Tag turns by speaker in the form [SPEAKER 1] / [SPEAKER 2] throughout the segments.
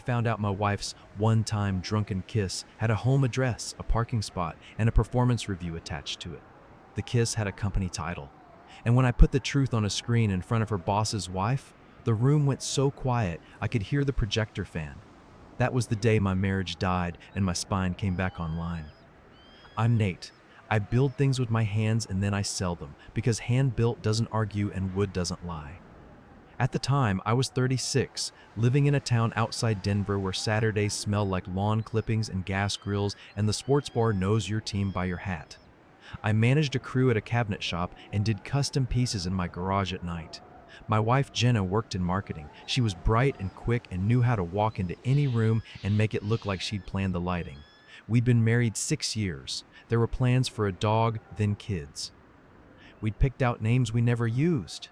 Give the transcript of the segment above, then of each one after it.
[SPEAKER 1] found out my wife's one-time drunken kiss had a home address, a parking spot, and a performance review attached to it. The kiss had a company title. And when I put the truth on a screen in front of her boss's wife, the room went so quiet I could hear the projector fan. That was the day my marriage died and my spine came back online. I'm Nate. I build things with my hands and then I sell them because hand-built doesn't argue and wood doesn't lie. At the time, I was 36, living in a town outside Denver where Saturdays smell like lawn clippings and gas grills and the sports bar knows your team by your hat. I managed a crew at a cabinet shop and did custom pieces in my garage at night. My wife Jenna worked in marketing. She was bright and quick and knew how to walk into any room and make it look like she'd planned the lighting. We'd been married 6 years. There were plans for a dog, then kids. We'd picked out names we never used.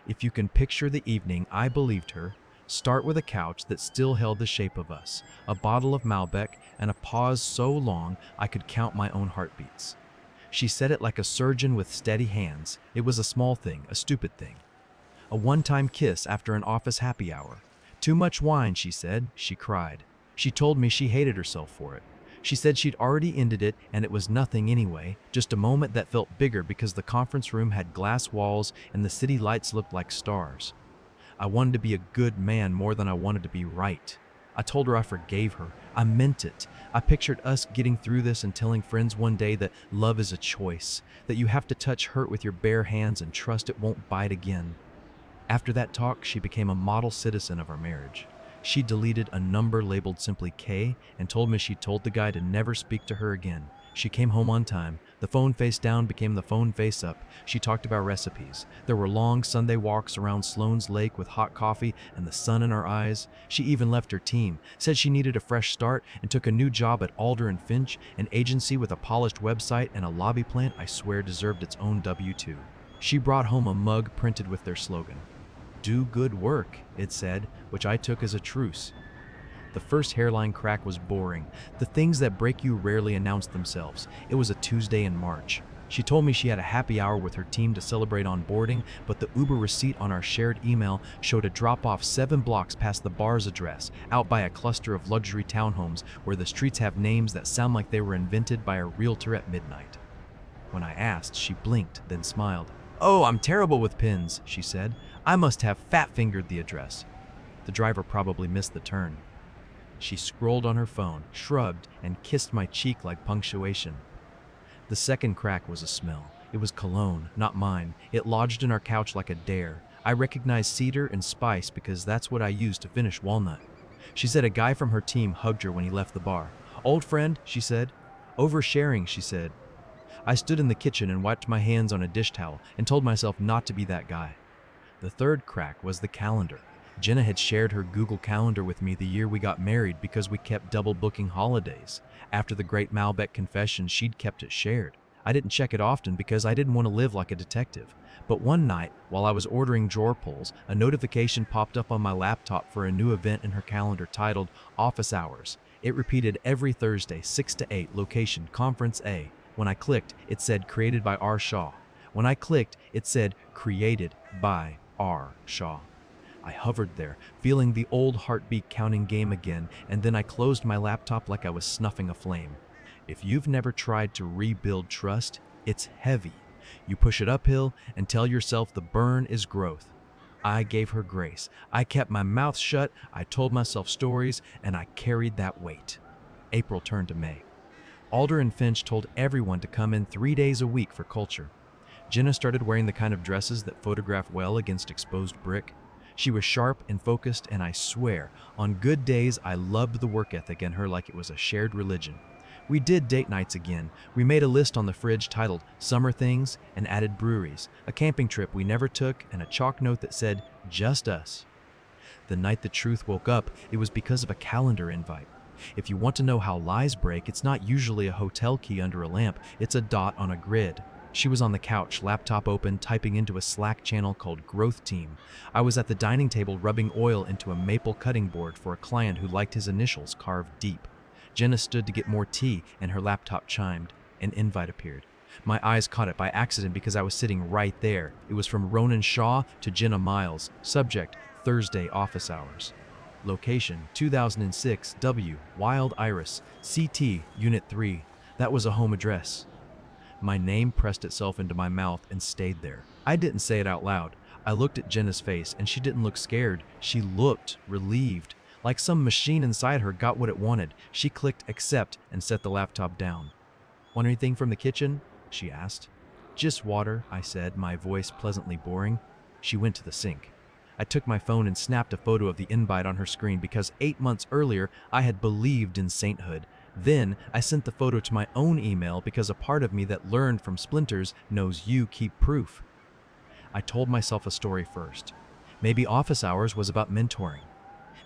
[SPEAKER 1] If you can picture the evening, I believed her. Start with a couch that still held the shape of us, a bottle of Malbec, and a pause so long I could count my own heartbeats. She said it like a surgeon with steady hands. It was a small thing, a stupid thing. A one-time kiss after an office happy hour. Too much wine, she said. She cried. She told me she hated herself for it. She said she'd already ended it and it was nothing anyway, just a moment that felt bigger because the conference room had glass walls and the city lights looked like stars. I wanted to be a good man more than I wanted to be right. I told her I forgave her. I meant it. I pictured us getting through this and telling friends one day that love is a choice, that you have to touch hurt with your bare hands and trust it won't bite again. After that talk, she became a model citizen of our marriage. She deleted a number labeled simply K and told me she told the guy to never speak to her again. She came home on time. The phone face down became the phone face up. She talked about recipes. There were long Sunday walks around Sloan's Lake with hot coffee and the sun in our eyes. She even left her team, said she needed a fresh start, and took a new job at Alder and Finch, an agency with a polished website and a lobby plant I swear deserved its own W-2. She brought home a mug printed with their slogan. Do good work, it said, which I took as a truce. The first hairline crack was boring. The things that break you rarely announce themselves. It was a Tuesday in March. She told me she had a happy hour with her team to celebrate onboarding, but the Uber receipt on our shared email showed a drop-off 7 blocks past the bar's address, out by a cluster of luxury townhomes where the streets have names that sound like they were invented by a realtor at midnight. When I asked, she blinked, then smiled. "Oh, I'm terrible with pins," she said. "I must have fat-fingered the address." The driver probably missed the turn. She scrolled on her phone, shrugged, and kissed my cheek like punctuation. The second crack was a smell. It was cologne, not mine. It lodged in our couch like a dare. I recognized cedar and spice because that's what I used to finish walnut. She said a guy from her team hugged her when he left the bar. "Old friend," she said. "Oversharing," she said. I stood in the kitchen and wiped my hands on a dish towel and told myself not to be that guy. The third crack was the calendar. Jenna had shared her Google Calendar with me the year we got married because we kept double booking holidays. After the great Malbec confession, she'd kept it shared. I didn't check it often because I didn't want to live like a detective. But one night, while I was ordering drawer pulls, a notification popped up on my laptop for a new event in her calendar titled Office Hours. It repeated every Thursday, 6 to 8, location, Conference A. When I clicked, it said created by R. Shaw. When I clicked, it said created by R. Shaw. I hovered there, feeling the old heartbeat counting game again, and then I closed my laptop like I was snuffing a flame. If you've never tried to rebuild trust, it's heavy. You push it uphill and tell yourself the burn is growth. I gave her grace. I kept my mouth shut, I told myself stories, and I carried that weight. April turned to May. Alder and Finch told everyone to come in 3 days a week for culture. Jenna started wearing the kind of dresses that photograph well against exposed brick. She was sharp and focused, and I swear, on good days I loved the work ethic in her like it was a shared religion. We did date nights again. We made a list on the fridge titled Summer Things and added breweries, a camping trip we never took, and a chalk note that said, just us. The night the truth woke up, it was because of a calendar invite. If you want to know how lies break, it's not usually a hotel key under a lamp, it's a dot on a grid. She was on the couch, laptop open, typing into a Slack channel called Growth Team. I was at the dining table rubbing oil into a maple cutting board for a client who liked his initials carved deep. Jenna stood to get more tea, and her laptop chimed. An invite appeared. My eyes caught it by accident because I was sitting right there. It was from Ronan Shaw to Jenna Miles. Subject, Thursday office hours. Location 2006 W, Wild Iris, CT, Unit 3. That was a home address. My name pressed itself into my mouth and stayed there. I didn't say it out loud. I looked at Jenna's face and she didn't look scared. She looked relieved, like some machine inside her got what it wanted. She clicked accept and set the laptop down. Want anything from the kitchen? She asked. Just water, I said, my voice pleasantly boring. She went to the sink. I took my phone and snapped a photo of the invite on her screen because 8 months earlier I had believed in sainthood. Then I sent the photo to my own email because a part of me that learned from splinters knows you keep proof. I told myself a story first. Maybe office hours was about mentoring.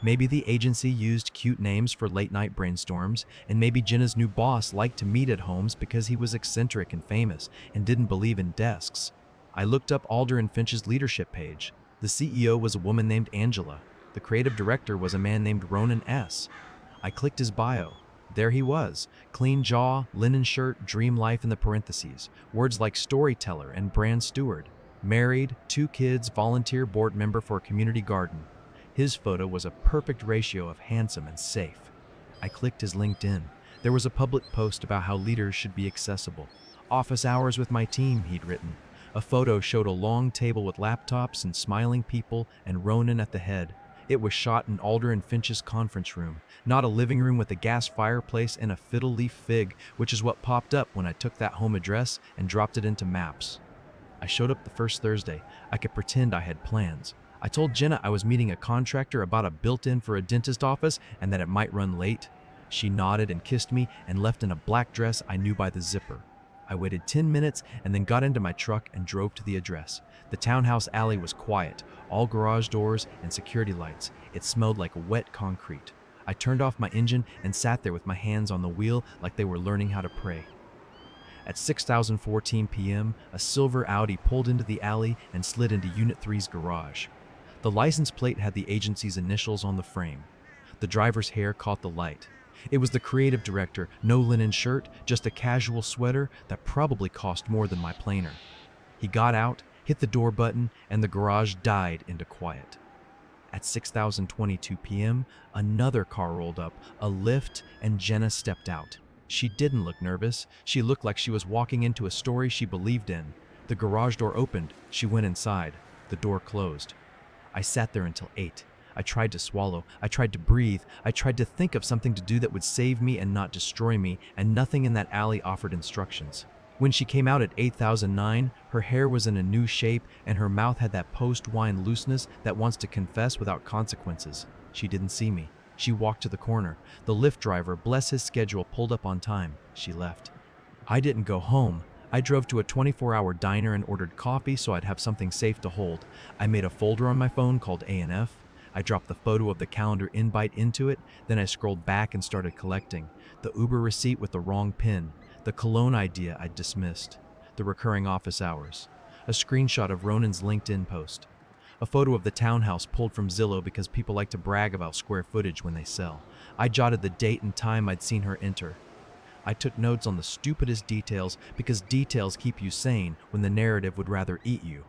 [SPEAKER 1] Maybe the agency used cute names for late-night brainstorms, and maybe Jenna's new boss liked to meet at homes because he was eccentric and famous and didn't believe in desks. I looked up Alder and Finch's leadership page. The CEO was a woman named Angela. The creative director was a man named Ronan S. I clicked his bio. There he was, clean jaw, linen shirt, dream life in the parentheses, words like storyteller and brand steward. Married, 2 kids, volunteer board member for a community garden. His photo was a perfect ratio of handsome and safe. I clicked his LinkedIn. There was a public post about how leaders should be accessible. Office hours with my team, he'd written. A photo showed a long table with laptops and smiling people and Ronan at the head. It was shot in Alder and Finch's conference room, not a living room with a gas fireplace and a fiddle leaf fig, which is what popped up when I took that home address and dropped it into Maps. I showed up the first Thursday. I could pretend I had plans. I told Jenna I was meeting a contractor about a built-in for a dentist office and that it might run late. She nodded and kissed me and left in a black dress I knew by the zipper. I waited 10 minutes and then got into my truck and drove to the address. The townhouse alley was quiet, all garage doors and security lights. It smelled like wet concrete. I turned off my engine and sat there with my hands on the wheel like they were learning how to pray. At 6:14 p.m., a silver Audi pulled into the alley and slid into Unit 3's garage. The license plate had the agency's initials on the frame. The driver's hair caught the light. It was the creative director, no linen shirt, just a casual sweater that probably cost more than my planer. He got out, hit the door button, and the garage died into quiet. At 6:22 p.m., another car rolled up, a lift, and Jenna stepped out. She didn't look nervous. She looked like she was walking into a story she believed in. The garage door opened. She went inside. The door closed. I sat there until 8. I tried to swallow. I tried to breathe. I tried to think of something to do that would save me and not destroy me, and nothing in that alley offered instructions. When she came out at 8,009, her hair was in a new shape and her mouth had that post-wine looseness that wants to confess without consequences. She didn't see me. She walked to the corner. The Lyft driver, bless his schedule, pulled up on time. She left. I didn't go home. I drove to a 24-hour diner and ordered coffee so I'd have something safe to hold. I made a folder on my phone called A&F. I dropped the photo of the calendar invite into it, then I scrolled back and started collecting. The Uber receipt with the wrong PIN, the cologne idea I'd dismissed, the recurring office hours, a screenshot of Ronan's LinkedIn post, a photo of the townhouse pulled from Zillow because people like to brag about square footage when they sell. I jotted the date and time I'd seen her enter. I took notes on the stupidest details because details keep you sane when the narrative would rather eat you.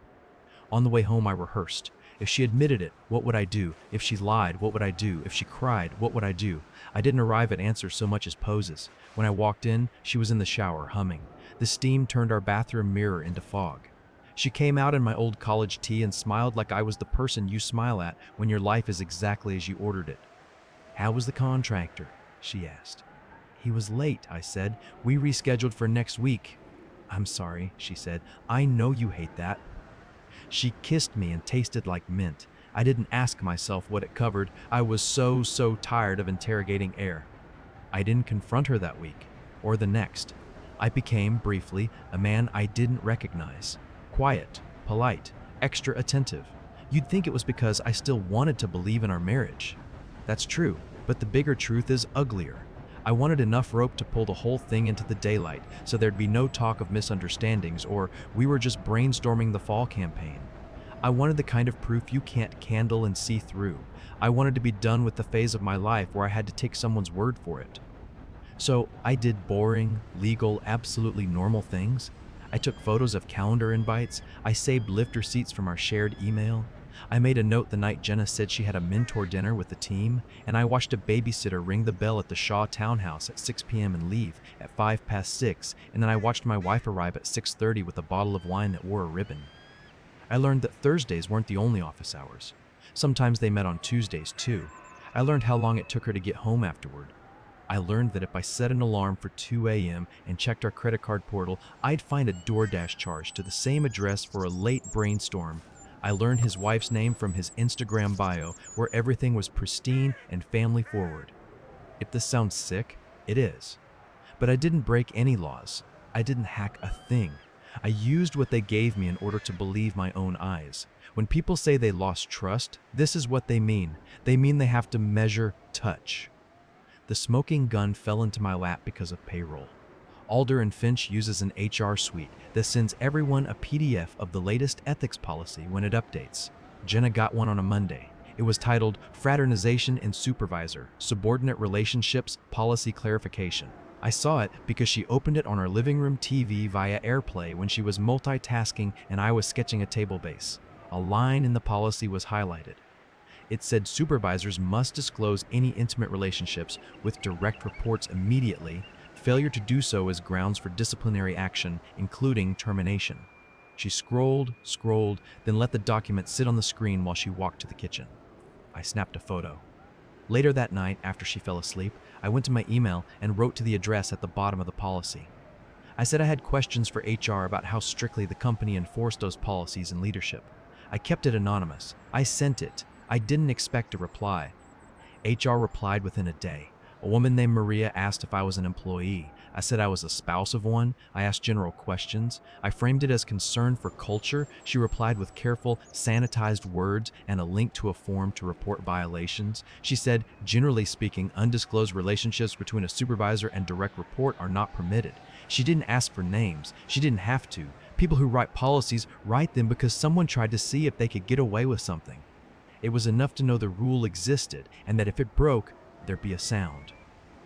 [SPEAKER 1] On the way home, I rehearsed. If she admitted it, what would I do? If she lied, what would I do? If she cried, what would I do? I didn't arrive at answers so much as poses. When I walked in, she was in the shower, humming. The steam turned our bathroom mirror into fog. She came out in my old college tee and smiled like I was the person you smile at when your life is exactly as you ordered it. How was the contractor? She asked. He was late, I said. We rescheduled for next week. I'm sorry, she said. I know you hate that. She kissed me and tasted like mint. I didn't ask myself what it covered. I was so tired of interrogating air. I didn't confront her that week, or the next. I became, briefly, a man I didn't recognize. Quiet, polite, extra attentive. You'd think it was because I still wanted to believe in our marriage. That's true, but the bigger truth is uglier. I wanted enough rope to pull the whole thing into the daylight so there'd be no talk of misunderstandings or we were just brainstorming the fall campaign. I wanted the kind of proof you can't candle and see through. I wanted to be done with the phase of my life where I had to take someone's word for it. So I did boring, legal, absolutely normal things. I took photos of calendar invites. I saved Lyft receipts from our shared email. I made a note the night Jenna said she had a mentor dinner with the team, and I watched a babysitter ring the bell at the Shaw townhouse at 6 p.m. and leave at 6:05, and then I watched my wife arrive at 6:30 with a bottle of wine that wore a ribbon. I learned that Thursdays weren't the only office hours. Sometimes they met on Tuesdays too. I learned how long it took her to get home afterward. I learned that if I set an alarm for 2 a.m. and checked our credit card portal, I'd find a DoorDash charge to the same address for a late brainstorm. I learned his wife's name from his Instagram bio, where everything was pristine and family forward. If this sounds sick, it is. But I didn't break any laws. I didn't hack a thing. I used what they gave me in order to believe my own eyes. When people say they lost trust, this is what they mean. They mean they have to measure touch. The smoking gun fell into my lap because of payroll. Alder and Finch uses an HR suite that sends everyone a PDF of the latest ethics policy when it updates. Jenna got one on a Monday. It was titled Fraternization in Supervisor, Subordinate Relationships Policy Clarification. I saw it because she opened it on our living room TV via AirPlay when she was multitasking and I was sketching a table base. A line in the policy was highlighted. It said supervisors must disclose any intimate relationships with direct reports immediately. Failure to do so is grounds for disciplinary action, including termination. She scrolled, then let the document sit on the screen while she walked to the kitchen. I snapped a photo. Later that night, after she fell asleep, I went to my email and wrote to the address at the bottom of the policy. I said I had questions for HR about how strictly the company enforced those policies and leadership. I kept it anonymous. I sent it. I didn't expect a reply. HR replied within a day. A woman named Maria asked if I was an employee. I said I was a spouse of one. I asked general questions. I framed it as concern for culture. She replied with careful, sanitized words and a link to a form to report violations. She said, generally speaking, undisclosed relationships between a supervisor and direct report are not permitted. She didn't ask for names. She didn't have to. People who write policies write them because someone tried to see if they could get away with something. It was enough to know the rule existed and that if it broke, there'd be a sound.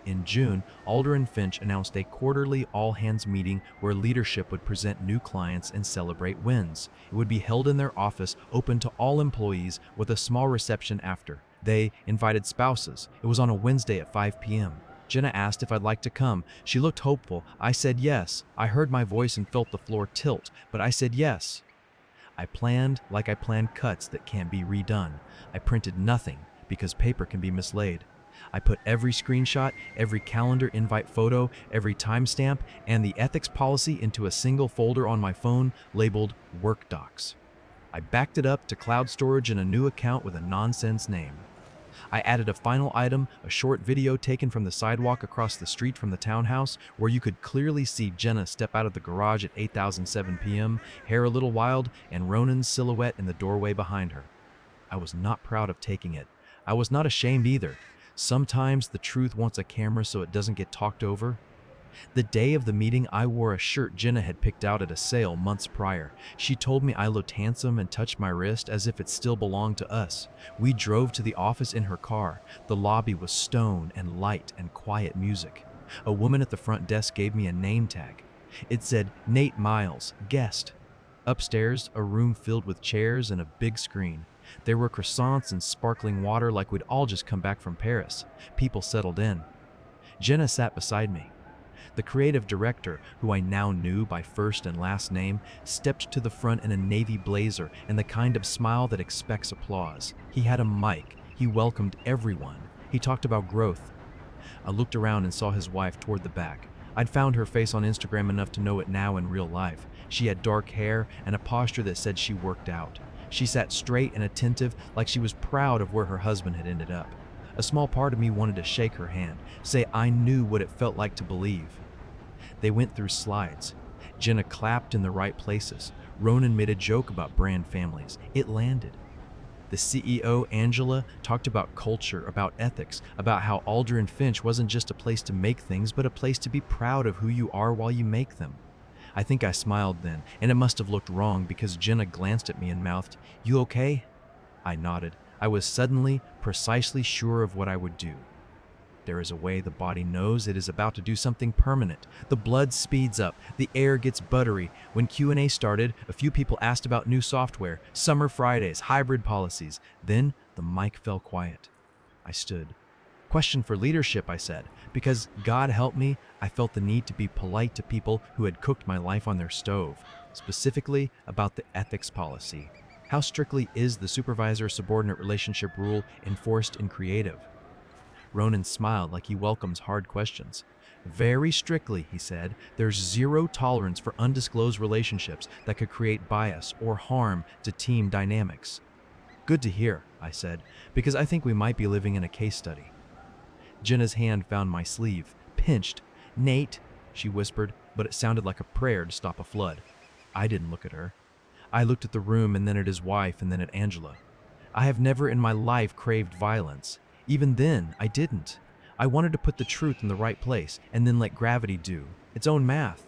[SPEAKER 1] In June, Alder and Finch announced a quarterly all-hands meeting where leadership would present new clients and celebrate wins. It would be held in their office, open to all employees, with a small reception after. They invited spouses. It was on a Wednesday at 5 p.m. Jenna asked if I'd like to come. She looked hopeful. I said yes. I heard my voice and felt the floor tilt, but I said yes. I planned like I planned cuts that can't be redone. I printed nothing because paper can be mislaid. I put every screenshot, every calendar invite photo, every timestamp, and the ethics policy into a single folder on my phone labeled Work Docs. I backed it up to cloud storage in a new account with a nonsense name. I added a final item, a short video taken from the sidewalk across the street from the townhouse, where you could clearly see Jenna step out of the garage at 8:07 p.m., hair a little wild, and Ronan's silhouette in the doorway behind her. I was not proud of taking it. I was not ashamed either. Sometimes the truth wants a camera so it doesn't get talked over. The day of the meeting, I wore a shirt Jenna had picked out at a sale months prior. She told me I looked handsome and touched my wrist as if it still belonged to us. We drove to the office in her car. The lobby was stone and light and quiet music. A woman at the front desk gave me a name tag. It said, Nate Miles, guest. Upstairs, a room filled with chairs and a big screen. There were croissants and sparkling water like we'd all just come back from Paris. People settled in. Jenna sat beside me. The creative director, who I now knew by first and last name, stepped to the front in a navy blazer and the kind of smile that expects applause. He had a mic. He welcomed everyone. He talked about growth. I looked around and saw his wife toward the back. I'd found her face on Instagram enough to know it now in real life. She had dark hair and a posture that said she worked out. She sat straight and attentive, like she was proud of where her husband had ended up. A small part of me wanted to shake her hand, say I knew what it felt like to believe. They went through slides. Jenna clapped in the right places. Ronan made a joke about brand families. It landed. The CEO, Angela, talked about culture, about ethics, about how Alder and Finch wasn't just a place to make things, but a place to be proud of who you are while you make them. I think I smiled then, and it must have looked wrong because Jenna glanced at me and mouthed, "You okay?" I nodded. I was suddenly, precisely sure of what I would do. There is a way the body knows it is about to do something permanent. The blood speeds up, the air gets buttery. When Q&A started, a few people asked about new software, summer Fridays, hybrid policies. Then the mic fell quiet. I stood. Question for leadership, I said, because God help me, I felt the need to be polite to people who had cooked my life on their stove, specifically about the ethics policy. How strictly is the supervisor-subordinate relationship rule enforced in creative? Ronan smiled like he welcomes hard questions. Very strictly, he said, there's zero tolerance for undisclosed relationships that could create bias or harm to team dynamics. Good to hear, I said, because I think we might be living in a case study. Jenna's hand found my sleeve, pinched. Nate, she whispered, but it sounded like a prayer to stop a flood. I didn't look at her. I looked at the room and then at his wife and then at Angela. I have never in my life craved violence. Even then, I didn't. I wanted to put the truth in the right place and then let gravity do its own math.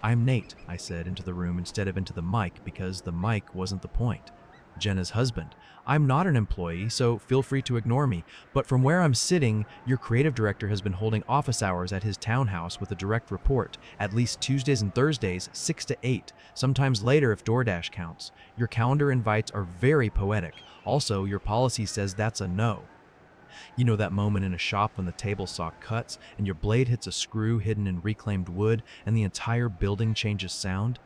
[SPEAKER 1] I'm Nate, I said into the room instead of into the mic because the mic wasn't the point. Jenna's husband. I'm not an employee, so feel free to ignore me, but from where I'm sitting, your creative director has been holding office hours at his townhouse with a direct report, at least Tuesdays and Thursdays, 6 to 8, sometimes later if DoorDash counts. Your calendar invites are very poetic. Also, your policy says that's a no. You know that moment in a shop when the table saw cuts and your blade hits a screw hidden in reclaimed wood and the entire building changes sound?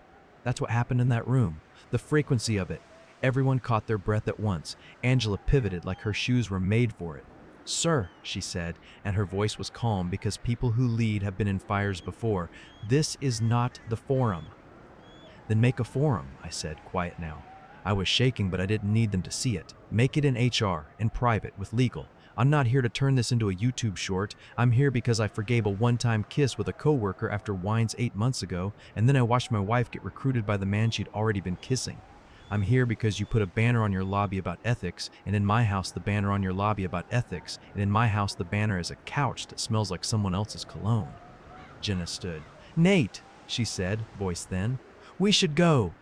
[SPEAKER 1] That's what happened in that room. The frequency of it. Everyone caught their breath at once. Angela pivoted like her shoes were made for it. Sir, she said, and her voice was calm because people who lead have been in fires before. This is not the forum. Then make a forum, I said, quiet now. I was shaking, but I didn't need them to see it. Make it in HR, in private, with legal. I'm not here to turn this into a YouTube short. I'm here because I forgave a one-time kiss with a coworker after wines 8 months ago, and then I watched my wife get recruited by the man she'd already been kissing. I'm here because you put a banner on your lobby about ethics, and in my house the banner on your lobby about ethics, and in my house the banner is a couch that smells like someone else's cologne. Jenna stood. Nate, she said, voice thin, we should go.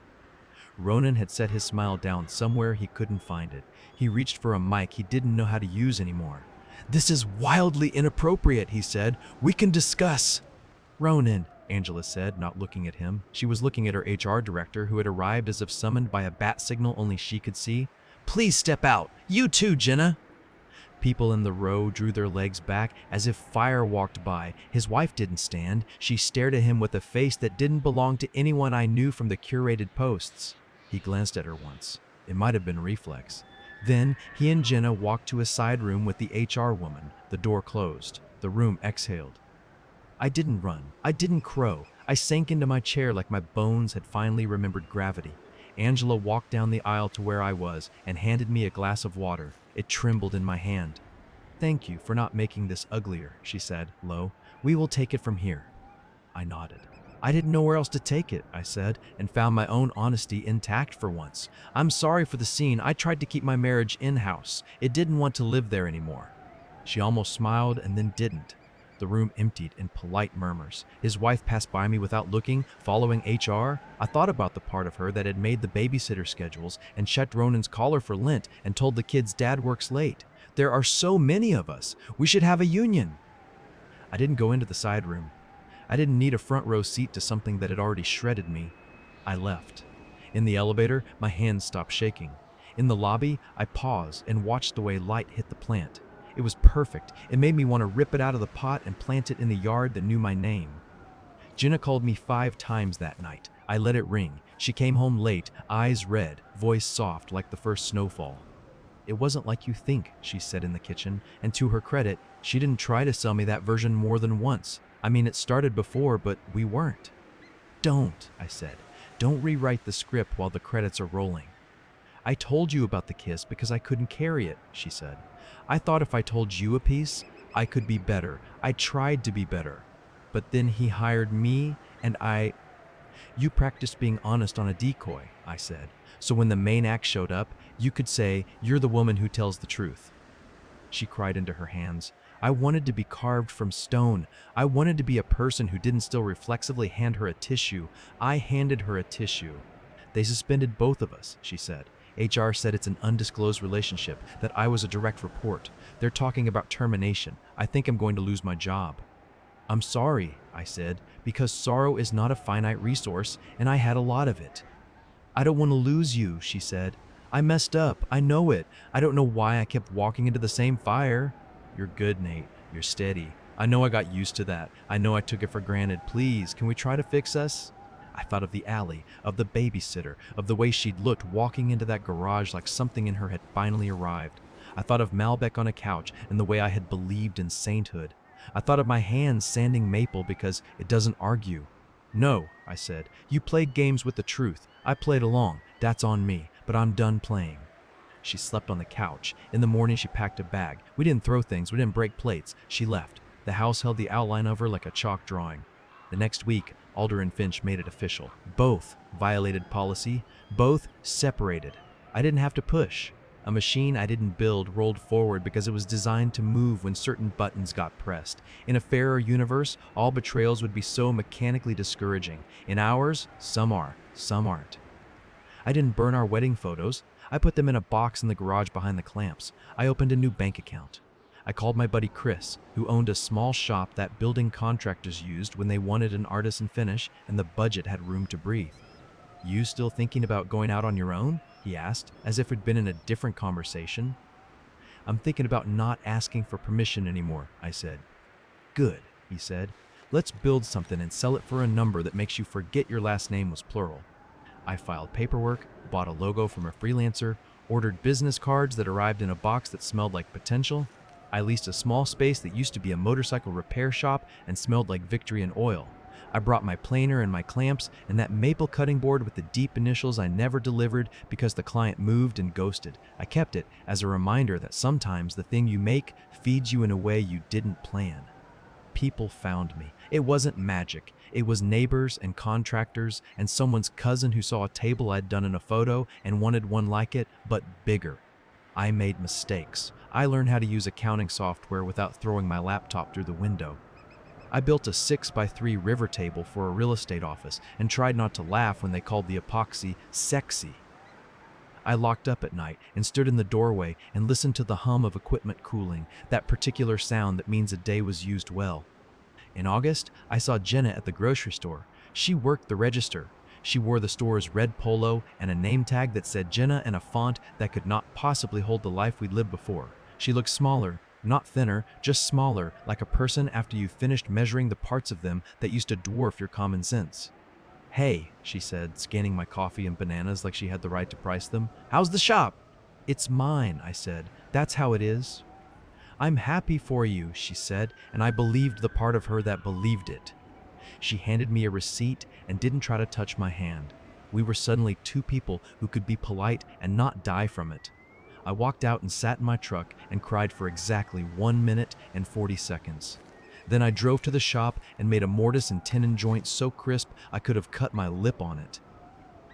[SPEAKER 1] Ronan had set his smile down somewhere he couldn't find it. He reached for a mic he didn't know how to use anymore. This is wildly inappropriate, he said. We can discuss. Ronan, Angela said, not looking at him. She was looking at her HR director, who had arrived as if summoned by a bat signal only she could see. Please step out. You too, Jenna. People in the row drew their legs back as if fire walked by. His wife didn't stand. She stared at him with a face that didn't belong to anyone I knew from the curated posts. He glanced at her once. It might have been reflex. Then he and Jenna walked to a side room with the HR woman. The door closed. The room exhaled. I didn't run. I didn't crow. I sank into my chair like my bones had finally remembered gravity. Angela walked down the aisle to where I was and handed me a glass of water. It trembled in my hand. Thank you for not making this uglier, she said, low. We will take it from here. I nodded. I didn't know where else to take it, I said, and found my own honesty intact for once. I'm sorry for the scene. I tried to keep my marriage in-house. It didn't want to live there anymore. She almost smiled and then didn't. The room emptied in polite murmurs. His wife passed by me without looking, following HR. I thought about the part of her that had made the babysitter schedules and checked Ronan's collar for Lent and told the kids dad works late. There are so many of us. We should have a union. I didn't go into the side room. I didn't need a front row seat to something that had already shredded me. I left. In the elevator, my hands stopped shaking. In the lobby, I paused and watched the way light hit the plant. It was perfect. It made me want to rip it out of the pot and plant it in the yard that knew my name. Jenna called me 5 times that night. I let it ring. She came home late, eyes red, voice soft like the first snowfall. It wasn't like you think, she said in the kitchen, and to her credit, she didn't try to sell me that version more than once. I mean, it started before, but we weren't. Don't, I said. Don't rewrite the script while the credits are rolling. I told you about the kiss because I couldn't carry it, she said. I thought if I told you a piece, I could be better. I tried to be better. But then he hired me, and You practiced being honest on a decoy, I said. So when the main act showed up, you could say, you're the woman who tells the truth. She cried into her hands. I wanted to be carved from stone. I wanted to be a person who didn't still reflexively hand her a tissue. I handed her a tissue. They suspended both of us, she said. HR said it's an undisclosed relationship, that I was a direct report. They're talking about termination. I think I'm going to lose my job. I'm sorry, I said, because sorrow is not a finite resource, and I had a lot of it. I don't want to lose you, she said. I messed up. I know it. I don't know why I kept walking into the same fire. You're good, Nate. You're steady. I know I got used to that. I know I took it for granted. Please, can we try to fix us? I thought of the alley, of the babysitter, of the way she'd looked walking into that garage like something in her had finally arrived. I thought of Malbec on a couch and the way I had believed in sainthood. I thought of my hands sanding maple because it doesn't argue. No, I said, you played games with the truth. I played along. That's on me, but I'm done playing. She slept on the couch. In the morning, she packed a bag. We didn't throw things. We didn't break plates. She left. The house held the outline of her like a chalk drawing. The next week, Alder and Finch made it official. Both violated policy. Both separated. I didn't have to push. A machine I didn't build rolled forward because it was designed to move when certain buttons got pressed. In a fairer universe, all betrayals would be so mechanically discouraging. In ours, some are, some aren't. I didn't burn our wedding photos. I put them in a box in the garage behind the clamps. I opened a new bank account. I called my buddy Chris, who owned a small shop that building contractors used when they wanted an artisan finish and the budget had room to breathe. You still thinking about going out on your own? He asked, as if we'd been in a different conversation. I'm thinking about not asking for permission anymore, I said. Good, he said. Let's build something and sell it for a number that makes you forget your last name was plural. I filed paperwork, bought a logo from a freelancer, ordered business cards that arrived in a box that smelled like potential. I leased a small space that used to be a motorcycle repair shop and smelled like victory and oil. I brought my planer and my clamps and that maple cutting board with the deep initials I never delivered because the client moved and ghosted. I kept it as a reminder that sometimes the thing you make feeds you in a way you didn't plan. People found me. It wasn't magic. It was neighbors and contractors and someone's cousin who saw a table I'd done in a photo and wanted one like it, but bigger. I made mistakes. I learned how to use accounting software without throwing my laptop through the window. I built a 6x3 river table for a real estate office and tried not to laugh when they called the epoxy sexy. I locked up at night and stood in the doorway and listened to the hum of equipment cooling, that particular sound that means a day was used well. In August, I saw Jenna at the grocery store. She worked the register. She wore the store's red polo and a name tag that said Jenna in a font that could not possibly hold the life we'd lived before. She looked smaller, not thinner, just smaller, like a person after you finished measuring the parts of them that used to dwarf your common sense. Hey, she said, scanning my coffee and bananas like she had the right to price them. How's the shop? It's mine, I said. That's how it is. I'm happy for you, she said, and I believed the part of her that believed it. She handed me a receipt and didn't try to touch my hand. We were suddenly two people who could be polite and not die from it. I walked out and sat in my truck and cried for exactly 1 minute and 40 seconds. Then I drove to the shop and made a mortise and tenon joint so crisp I could have cut my lip on it.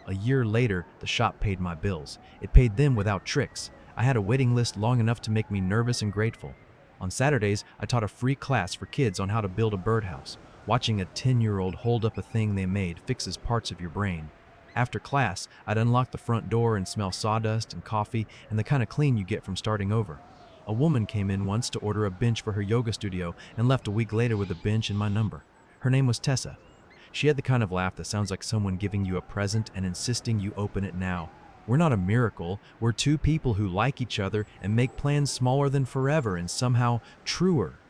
[SPEAKER 1] A year later, the shop paid my bills. It paid them without tricks. I had a waiting list long enough to make me nervous and grateful. On Saturdays, I taught a free class for kids on how to build a birdhouse. Watching a 10-year-old hold up a thing they made fixes parts of your brain. After class, I'd unlock the front door and smell sawdust and coffee and the kind of clean you get from starting over. A woman came in once to order a bench for her yoga studio and left a week later with a bench and my number. Her name was Tessa. She had the kind of laugh that sounds like someone giving you a present and insisting you open it now. We're not a miracle. We're two people who like each other and make plans smaller than forever and somehow truer.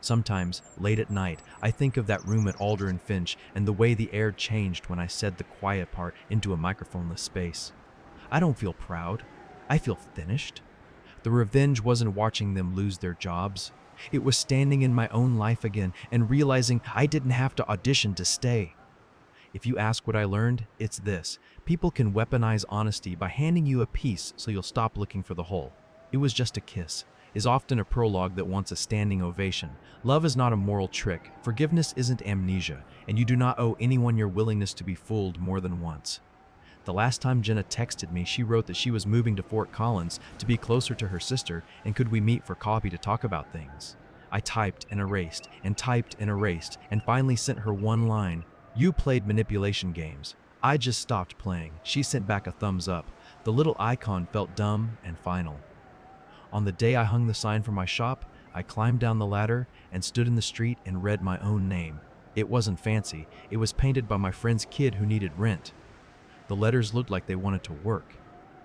[SPEAKER 1] Sometimes, late at night, I think of that room at Alder and Finch and the way the air changed when I said the quiet part into a microphoneless space. I don't feel proud. I feel finished. The revenge wasn't watching them lose their jobs. It was standing in my own life again and realizing I didn't have to audition to stay. If you ask what I learned, it's this. People can weaponize honesty by handing you a piece so you'll stop looking for the whole. It was just a kiss is often a prologue that wants a standing ovation. Love is not a moral trick. Forgiveness isn't amnesia, and you do not owe anyone your willingness to be fooled more than once. The last time Jenna texted me, she wrote that she was moving to Fort Collins to be closer to her sister and could we meet for coffee to talk about things. I typed and erased and typed and erased and finally sent her one line. You played manipulation games. I just stopped playing. She sent back a thumbs up. The little icon felt dumb and final. On the day I hung the sign for my shop, I climbed down the ladder and stood in the street and read my own name. It wasn't fancy. It was painted by my friend's kid who needed rent. The letters looked like they wanted to work.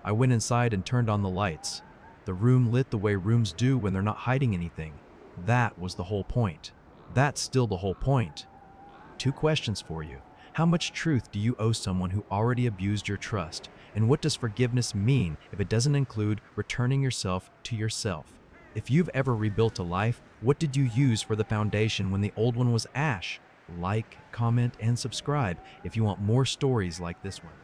[SPEAKER 1] I went inside and turned on the lights. The room lit the way rooms do when they're not hiding anything. That was the whole point. That's still the whole point. 2 questions for you. How much truth do you owe someone who already abused your trust? And what does forgiveness mean if it doesn't include returning yourself to yourself? If you've ever rebuilt a life, what did you use for the foundation when the old one was ash? Like, comment, and subscribe if you want more stories like this one.